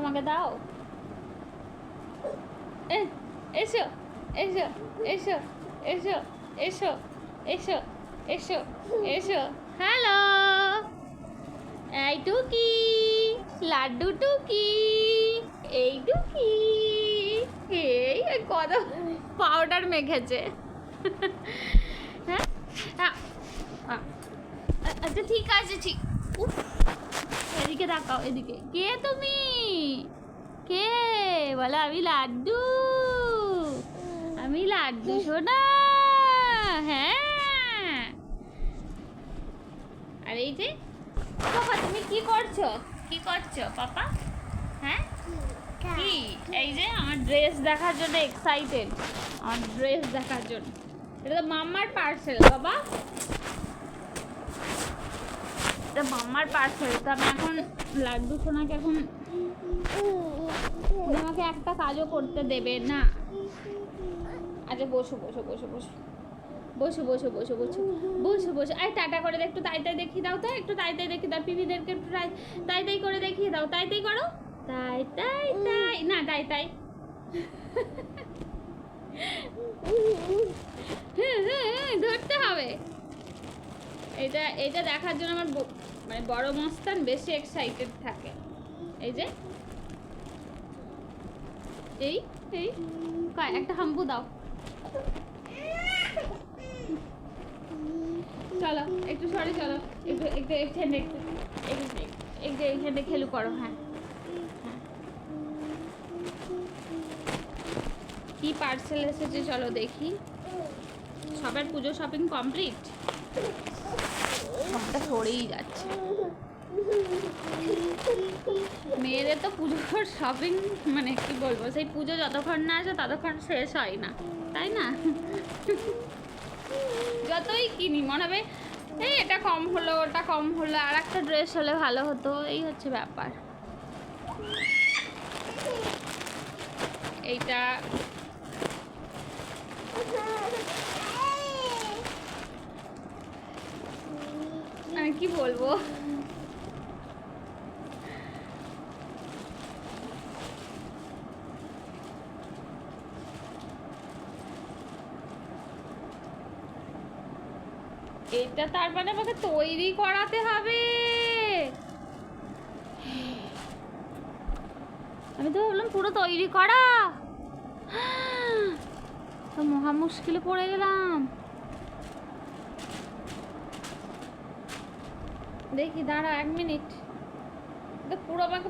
আমাকে দাও। এসো এসো এসো এসো এসো এসো এসো এসো। হ্যালো, এই টুকি, লাড্ডু টুকি, এই টুকি, এই কত পাউডার মেখেছে। হ্যাঁ, আচ্ছা ঠিক আছে, ঠিক। এদিকে তাকাও, এদিকে। কে তুমি? কে? বলো আমি লাড্ডু, আমি লাড্ডু সোনা। হ্যাঁ, আর এই যে পাপা, তুমি কি করছো? কি করছো পাপা? হ্যাঁ, কি? এই যে আমার ড্রেস দেখার জন্য এক্সাইটেড, আমার ড্রেস দেখার জন্য। এটা তো মাম্মার পার্সেল বাবা, এটা মাম্মার পার্সেল। তো আমি এখন লাড্ডু সোনাকে এখন আমাকে একটা কাজও করতে দেবে না। আচ্ছা বসো বসো বসো বসো বসো বসো বসো বসো বসো বসো। আরে টাটা করে একটু তাই তাই দেখিয়ে দাও তো, একটু তাই তাই দেখিয়ে দাও পিপিদেরকে, একটু তাই তাই করে দেখিয়ে দাও। তাই তাই করো, তাই তাই তাই না, তাই তাই। ধরতে হবে। এটা এটা দেখার জন্য আমার মানে বড় মস্তান বেশি এক্সাইটেড থাকে। এই যে এই এই একটা হাম্বু দাও। চলো একটু সরে চলো, একটু একটু এখানে একটু একটু এখানে খেলু করো। হ্যাঁ, কি পার্সেল এসেছে চলো দেখি। সবার পুজো শপিং কমপ্লিট? সবটা সরেই যাচ্ছে। মেয়েদের তো পুজোর শপিং মানে কি বলবো, সেই পুজো যতক্ষণ না আসে ততক্ষণ শেষ হয় না, তাই না? যতই কিনি মনে হবে এই এটা কম হলো, ওটা কম হলো, আর একটা ড্রেস হলে ভালো হতো, এই হচ্ছে ব্যাপার। এইটা আমি কি বলবো, এটা তার মানে আমাকে তৈরি করাতে হবে। আমি তো ভাবলাম পুরো তৈরি করা, তো মহা মুশকিলে পড়ে গেলাম। দেখি দাঁড়া 1 মিনিট, পুরো আমাকে